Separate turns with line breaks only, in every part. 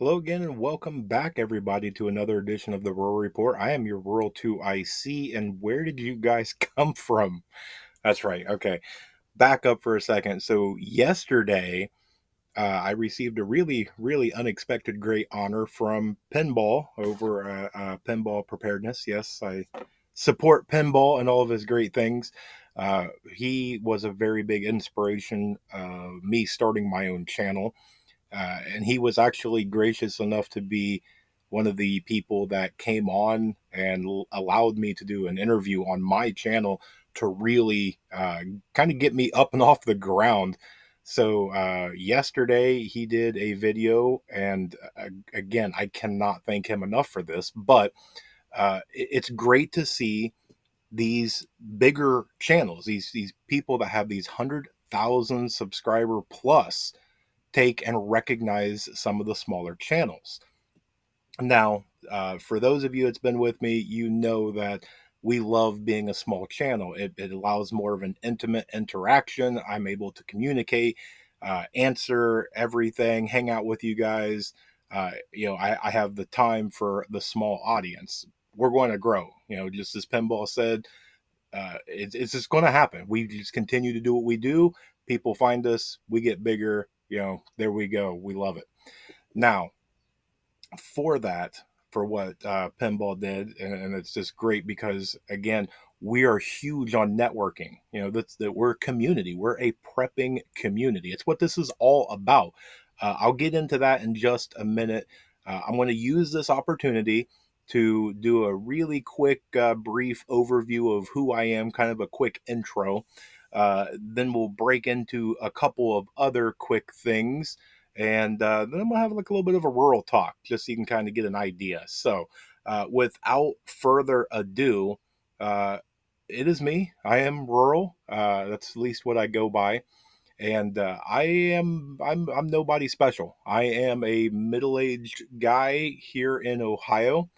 Hello again, and welcome back, everybody, to another edition of the Rural Report. I am your Rural 2IC, and where did you guys come from? That's right. Okay, back up for a second. So, yesterday, I received a really unexpected great honor from Pinball over Pinball Preparedness. Yes, I support Pinball and all of his great things. He was a very big inspiration, me starting my own channel. And he was actually gracious enough to be one of the people that came on and allowed me to do an interview on my channel to really kind of get me up and off the ground. So yesterday he did a video, and again, I cannot thank him enough for this. But it's great to see these bigger channels, these people that have these 100,000 subscriber plus take and recognize some of the smaller channels. Now, for those of you that's been with me, you know that we love being a small channel. It allows more of an intimate interaction. I'm able to communicate, answer everything, hang out with you guys. I have the time for the small audience. We're going to grow, just as Pinball said. It's just going to happen. We just continue to do what we do. People find us, we get bigger. There we go. We love it. Now, for that, for what Pinball did, and it's just great because again, we are huge on networking. That we're a community. We're a prepping community. It's what this is all about. I'll get into that in just a minute. I'm going to use this opportunity to do a really quick, brief overview of who I am, kind of a quick intro. Then we'll break into a couple of other quick things, and then I'm gonna have like a little bit of a rural talk, just so you can kind of get an idea. So, without further ado, uh, it is me. I am rural. That's at least what I go by, and I'm nobody special. I am a middle-aged guy here in Ohio,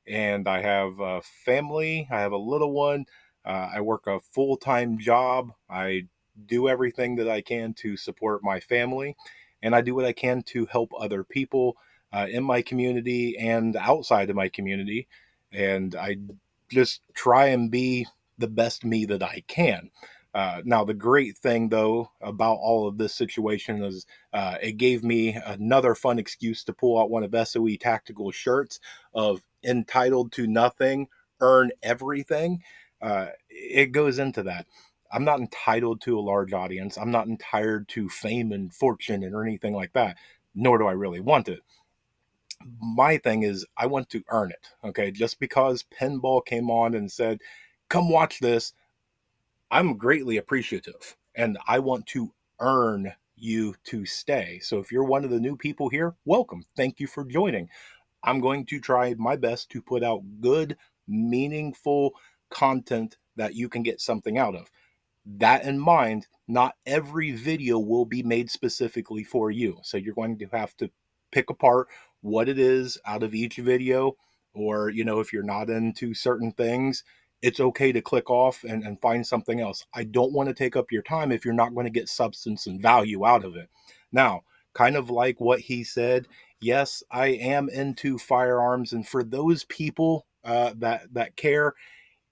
and I have a family. I have a little one. I work a full-time job. I do everything that I can to support my family, and I do what I can to help other people in my community and outside of my community. And I just try and be the best me that I can. Now, the great thing, though, about all of this situation is it gave me another fun excuse to pull out one of SOE Tactical's shirts of entitled to nothing, earn everything. It goes into that. I'm not entitled to a large audience. I'm not entitled to fame and fortune or anything like that, nor do I really want it. My thing is, I want to earn it. Okay. Just because Pinball came on and said, come watch this, I'm greatly appreciative, and I want to earn you to stay. So if you're one of the new people here, welcome. Thank you for joining. I'm going to try my best to put out good, meaningful content that you can get something out of. That in mind, not every video will be made specifically for you. So you're going to have to pick apart what it is out of each video, or, if you're not into certain things, it's okay to click off and find something else. I don't want to take up your time if you're not going to get substance and value out of it. Now, kind of like what he said, yes, I am into firearms. And for those people that care,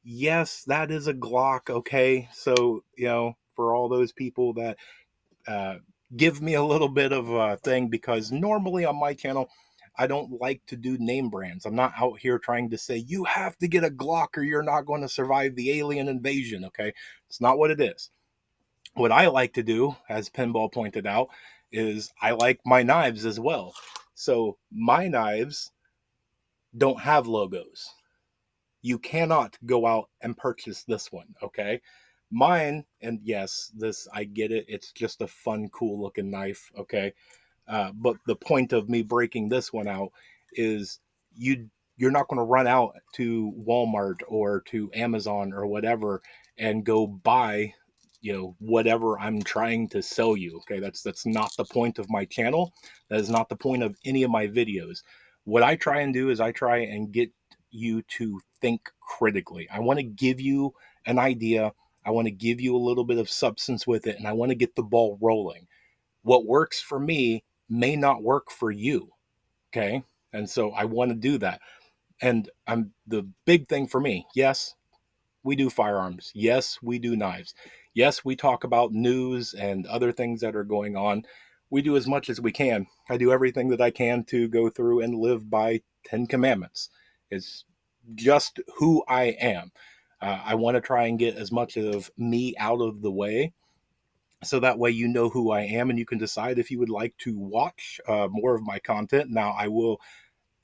yes, that is a Glock. Okay. So, for all those people that uh, give me a little bit of a thing, because normally on my channel, I don't like to do name brands. I'm not out here trying to say, you have to get a Glock or you're not going to survive the alien invasion. Okay. It's not what it is. What I like to do, as Pinball pointed out, is I like my knives as well. So my knives don't have logos. You cannot go out and purchase this one, okay? Mine, and yes, this, I get it, it's just a fun, cool looking knife, okay? But the point of me breaking this one out is you're not going to run out to Walmart or to Amazon or whatever and go buy whatever I'm trying to sell you. Okay, that's not the point of my channel. That is not the point of any of my videos. What I try and do is I try and get you to think critically. I want to give you an idea. I want to give you a little bit of substance with it, and I want to get the ball rolling. What works for me may not work for you. Okay. And so I want to do that. And I'm the big thing for me. Yes, we do firearms. Yes, we do knives. Yes, we talk about news and other things that are going on. We do as much as we can. I do everything that I can to go through and live by 10 commandments. It's just who I am. I want to try and get as much of me out of the way so that way you know who I am and you can decide if you would like to watch more of my content. Now, I will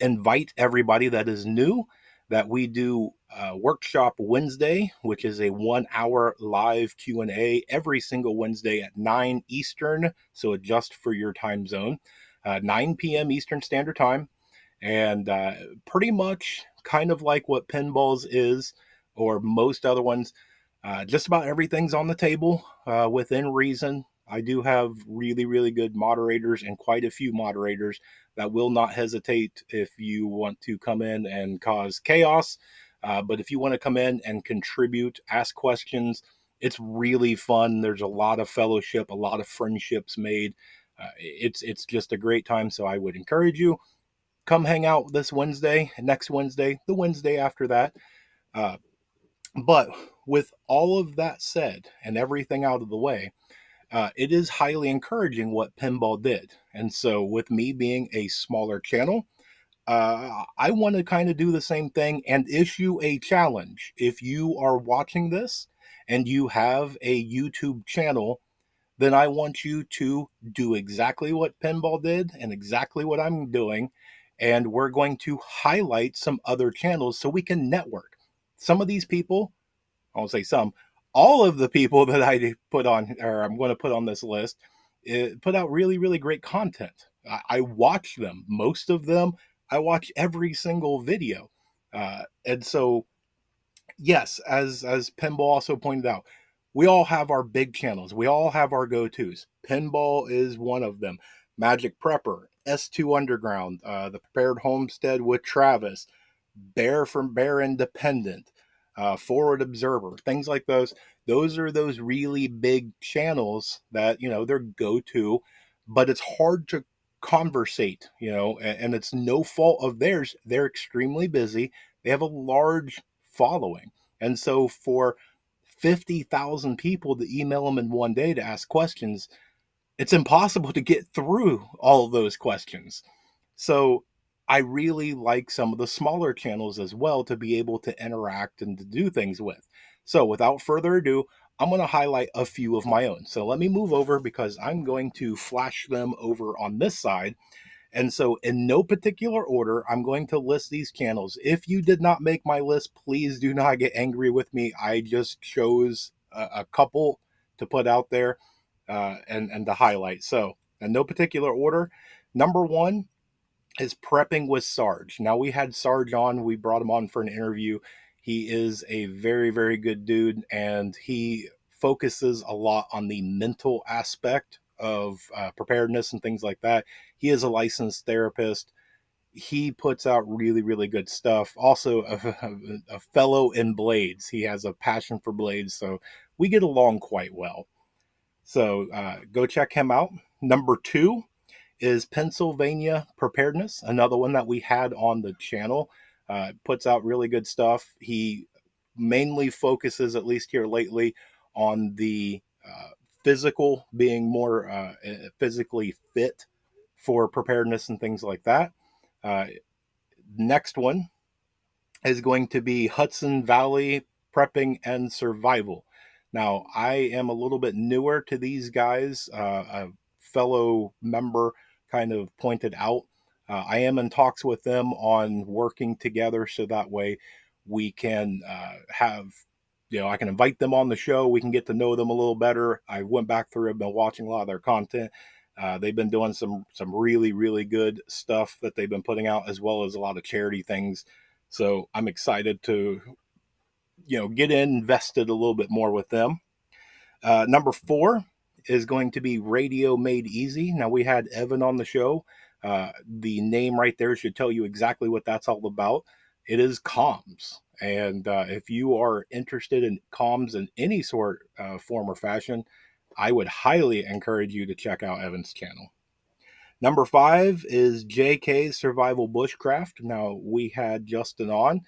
invite everybody that is new that we do workshop Wednesday, which is a 1 hour live Q&A every single Wednesday at 9 Eastern. So adjust for your time zone, 9 p.m. Eastern Standard Time. And pretty much kind of like what Pinballs is or most other ones, just about everything's on the table within reason. I do have really, really good moderators and quite a few moderators that will not hesitate if you want to come in and cause chaos. But if you want to come in and contribute, ask questions, it's really fun. There's a lot of fellowship, a lot of friendships made. It's just a great time. So I would encourage you, come hang out this Wednesday, next Wednesday, the Wednesday after that. Uh, but with all of that said and everything out of the way, it is highly encouraging what Pinball did. And so, with me being a smaller channel, I want to kind of do the same thing and issue a challenge. If you are watching this and you have a YouTube channel, then I want you to do exactly what Pinball did and exactly what I'm doing. And we're going to highlight some other channels so we can network. Some of these people, I won't say some, all of the people that I put on, or I'm going to put on this list, put out really, really great content. I watch them. Most of them, I watch every single video. And so yes, as Pinball also pointed out, we all have our big channels. We all have our go-tos. Pinball is one of them. Magic Prepper, S2 Underground, the Prepared Homestead with Travis, Bear from Bear Independent, Forward Observer, things like those. Those are those really big channels that, they're go-to, but it's hard to conversate, and it's no fault of theirs. They're extremely busy. They have a large following. And so for 50,000 people to email them in one day to ask questions, it's impossible to get through all of those questions. So I really like some of the smaller channels as well to be able to interact and to do things with. So without further ado, I'm going to highlight a few of my own. So let me move over because I'm going to flash them over on this side. And so, in no particular order, I'm going to list these channels. If you did not make my list, please do not get angry with me. I just chose a couple to put out there and to highlight. So, in no particular order, number one is Prepping with Sarge. Now, we had Sarge on, we brought him on for an interview. He is a very, very good dude, and he focuses a lot on the mental aspect of preparedness and things like that. He is a licensed therapist. He puts out really, really good stuff. Also, a fellow in blades. He has a passion for blades, so we get along quite well. So go check him out. Number two is Pennsylvania Preparedness, another one that we had on the channel. Puts out really good stuff. He mainly focuses, at least here lately, on the physical, being more physically fit for preparedness and things like that. Uh, Next one is going to be Hudson Valley Prepping and Survival. Now, I am a little bit newer to these guys. A fellow member kind of pointed out. I am in talks with them on working together so that way we can have, I can invite them on the show. We can get to know them a little better. I went back through, I've been watching a lot of their content. They've been doing some really, really good stuff that they've been putting out, as well as a lot of charity things. So I'm excited to, get invested a little bit more with them. Number four is going to be Radio Made Easy. Now, we had Evan on the show. The name right there should tell you exactly what that's all about. It is comms. And if you are interested in comms in any sort form or fashion, I would highly encourage you to check out Evan's channel. Number 5 is JK's Survival Bushcraft. Now, we had Justin on.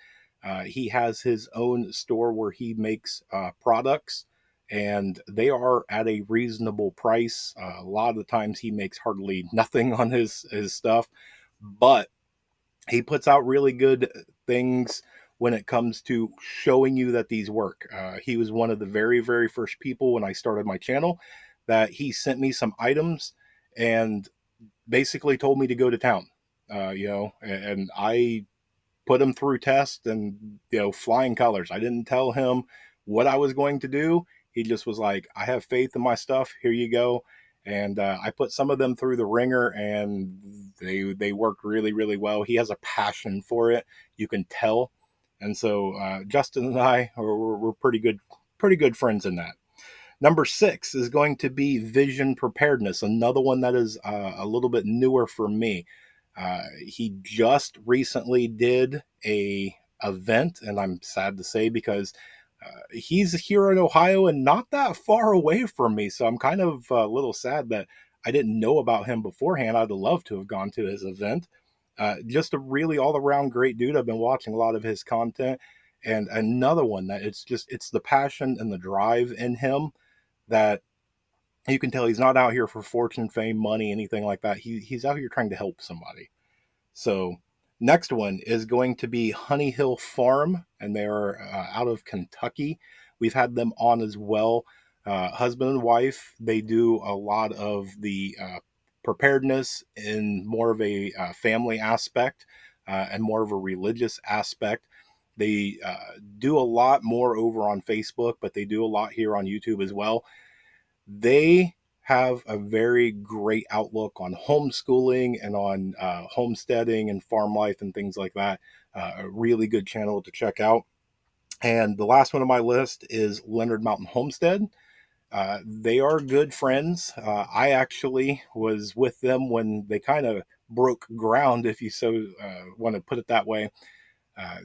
He has his own store where he makes products, and they are at a reasonable price. A lot of the times he makes hardly nothing on his stuff, but he puts out really good things when it comes to showing you that these work. He was one of the very, very first people when I started my channel that he sent me some items and basically told me to go to town, and I put him through tests and, flying colors. I didn't tell him what I was going to do. He just was like, I have faith in my stuff. Here you go. And I put some of them through the ringer, and they worked really, really well. He has a passion for it. You can tell. And so Justin and I we're pretty good friends in that. Number 6 is going to be vision preparedness, another one that is a little bit newer for me. He just recently did a event, and I'm sad to say because he's here in Ohio and not that far away from me. So I'm kind of a little sad that I didn't know about him beforehand. I'd love to have gone to his event. Just a really all around great dude. I've been watching a lot of his content. And another one that it's the passion and the drive in him that you can tell he's not out here for fortune, fame, money, anything like that. He's out here trying to help somebody. So, next one is going to be Honey Hill Farm, and they're out of Kentucky. We've had them on as well. Husband and wife, they do a lot of the preparedness in more of a family aspect and more of a religious aspect. They do a lot more over on Facebook, but they do a lot here on YouTube as well. They have a very great outlook on homeschooling and on homesteading and farm life and things like that. A really good channel to check out. And the last one on my list is Leonard Mountain Homestead. They are good friends. I actually was with them when they kind of broke ground, if you so want to put it that way.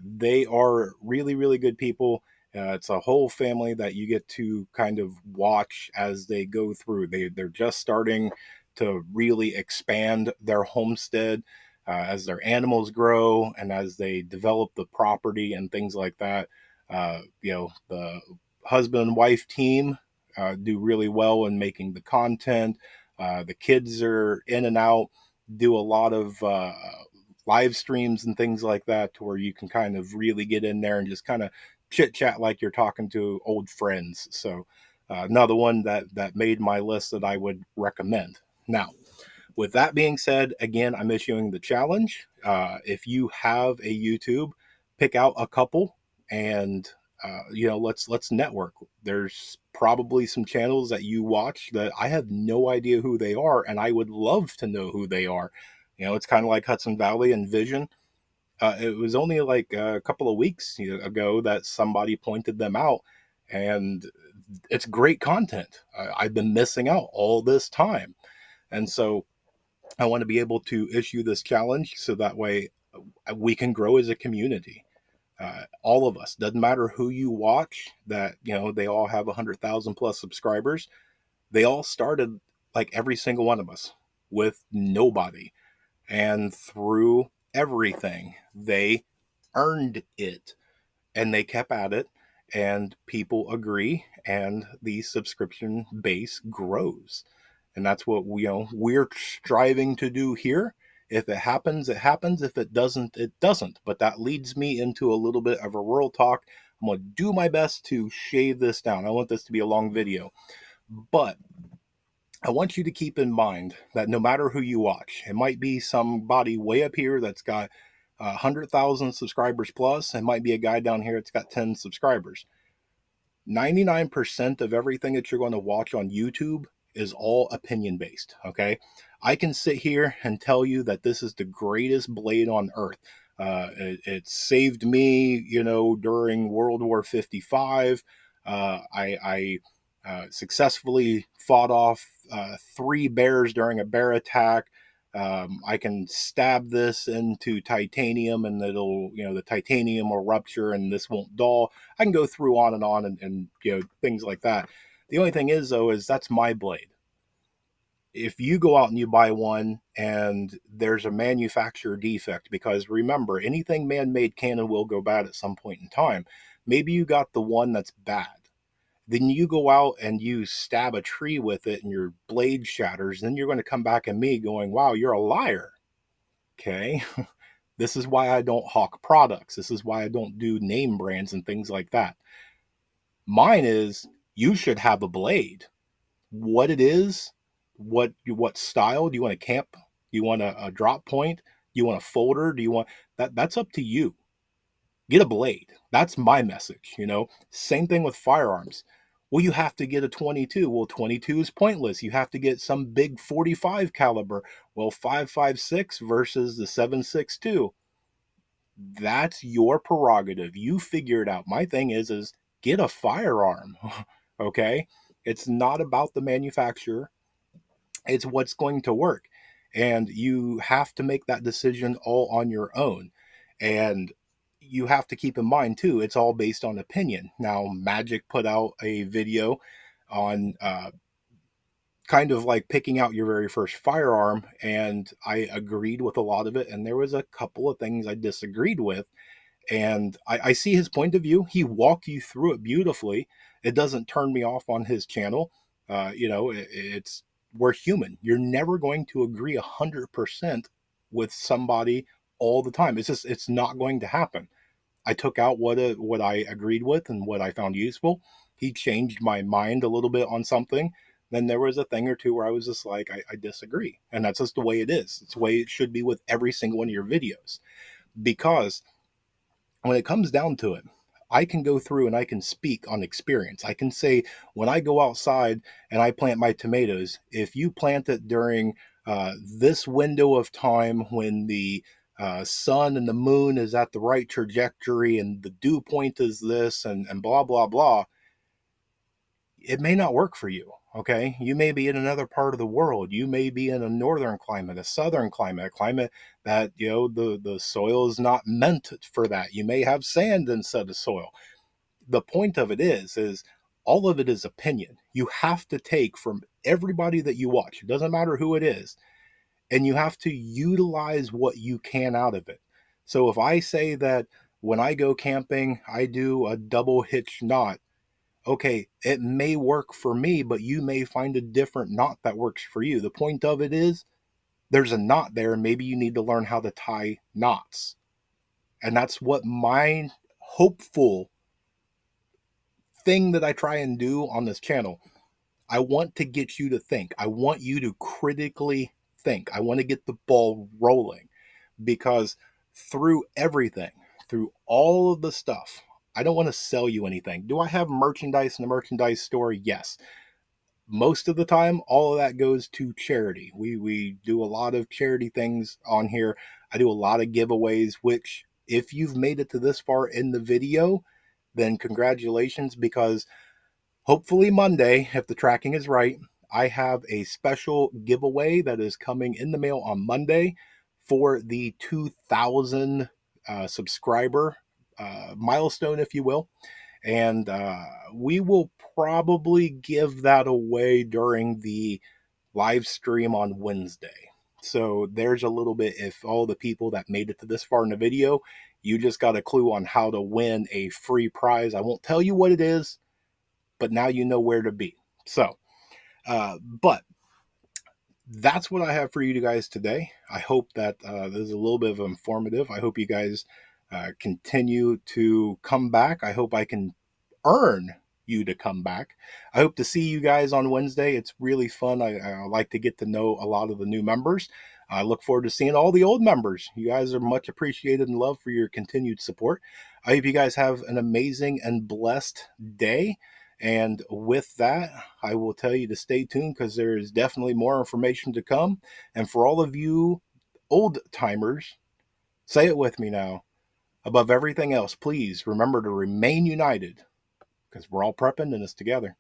They are really, really good people. It's a whole family that you get to kind of watch as they go through. They're just starting to really expand their homestead as their animals grow and as they develop the property and things like that. The husband and wife team do really well in making the content. The kids are in and out, do a lot of live streams and things like that to where you can kind of really get in there and just kind of chit chat like you're talking to old friends. So another one that made my list that I would recommend. Now, with that being said, again, I'm issuing the challenge. If you have a YouTube, pick out a couple and let's network. There's probably some channels that you watch that I have no idea who they are, and I would love to know who they are. It's kind of like Hudson Valley and Vision. It was only like a couple of weeks ago that somebody pointed them out, and it's great content. I've been missing out all this time, and so I want to be able to issue this challenge so that way we can grow as a community. All of us, doesn't matter who you watch, that they all have 100,000 plus subscribers. They all started, like every single one of us, with nobody, and through everything they earned it, and they kept at it, and people agree, and the subscription base grows. And that's what we're striving to do here. If it happens, it happens. If it doesn't, it doesn't. But that leads me into a little bit of a rural talk. I'm going to do my best to shave this down. I want this to be a long video, but I want you to keep in mind that no matter who you watch, it might be somebody way up here that's got 100,000 subscribers plus. It might be a guy down here that's got 10 subscribers. 99% of everything that you're going to watch on YouTube is all opinion based. Okay. I can sit here and tell you that this is the greatest blade on earth. It saved me, during World War 55. I successfully fought off 3 bears during a bear attack. I can stab this into titanium and the titanium will rupture and this won't dull. I can go through on and things like that. The only thing is, though, is that's my blade. if you go out and you buy one and there's a manufacturer defect, because remember, anything man-made can and will go bad at some point in time. Maybe you got the one that's bad. Then you go out and you stab a tree with it and your blade shatters. Then you're going to come back at me going, wow, you're a liar. Okay. This is why I don't hawk products. This is why I don't do name brands and things like that. Mine is, you should have a blade. What it is, what style do you want a camp? Do you want a drop point? Do you want a folder? Do you want that? That's up to you. Get a blade. That's my message. Same thing with firearms. Well, you have to get a 22. Well, 22 is pointless. You have to get some big 45 caliber. Well, 5.56 versus the 7.62. That's your prerogative. You figure it out. My thing is get a firearm. Okay? It's not about the manufacturer. It's what's going to work. And you have to make that decision all on your own. And you have to keep in mind too, it's all based on opinion. Now, Magic put out a video on kind of like picking out your very first firearm, and I agreed with a lot of it, and there was a couple of things I disagreed with. And I see his point of view. He walked you through it beautifully. It doesn't turn me off on his channel. It's we're human. You're never going to agree 100% with somebody all the time. It's not going to happen. I took out what I agreed with and what I found useful. He changed my mind a little bit on something. Then there was a thing or two where I was just like, I disagree. And that's just the way it is. It's the way it should be with every single one of your videos. Because when it comes down to it, I can go through and I can speak on experience. I can say, when I go outside and I plant my tomatoes, if you plant it during this window of time when the sun and the moon is at the right trajectory and the dew point is this and blah, blah, blah, it may not work for you. Okay. You may be in another part of the world. You may be in a northern climate, a southern climate, a climate that, the soil is not meant for that. You may have sand instead of soil. The point of it is all of it is opinion. You have to take from everybody that you watch. It doesn't matter who it is. And you have to utilize what you can out of it. So if I say that when I go camping, I do a double hitch knot, okay, it may work for me, but you may find a different knot that works for you. The point of it is there's a knot there, and maybe you need to learn how to tie knots. And that's what my hopeful thing that I try and do on this channel. I want to get you to think. I want you to critically think. I want to get the ball rolling, because through everything, through all of the stuff, I don't want to sell you anything. Do I have merchandise in the merchandise store? Yes. Most of the time, all of that goes to charity. We do a lot of charity things on here. I do a lot of giveaways, which if you've made it to this far in the video, then congratulations, because hopefully Monday, if the tracking is right, I have a special giveaway that is coming in the mail on Monday for the 2,000 subscriber milestone, if you will. And we will probably give that away during the live stream on Wednesday. So there's a little bit, if all the people that made it to this far in the video, you just got a clue on how to win a free prize. I won't tell you what it is, but now you know where to be. So, but that's what I have for you guys today. I hope that this is a little bit of informative. I hope you guys continue to come back. I hope I can earn you to come back. I hope to see you guys on Wednesday. It's really fun. I like to get to know a lot of the new members. I look forward to seeing all the old members. You guys are much appreciated and loved for your continued support. I hope you guys have an amazing and blessed day. And with that, I will tell you to stay tuned, because there is definitely more information to come. And for all of you old timers, say it with me now. Above everything else, please remember to remain united, because we're all prepping and it's together.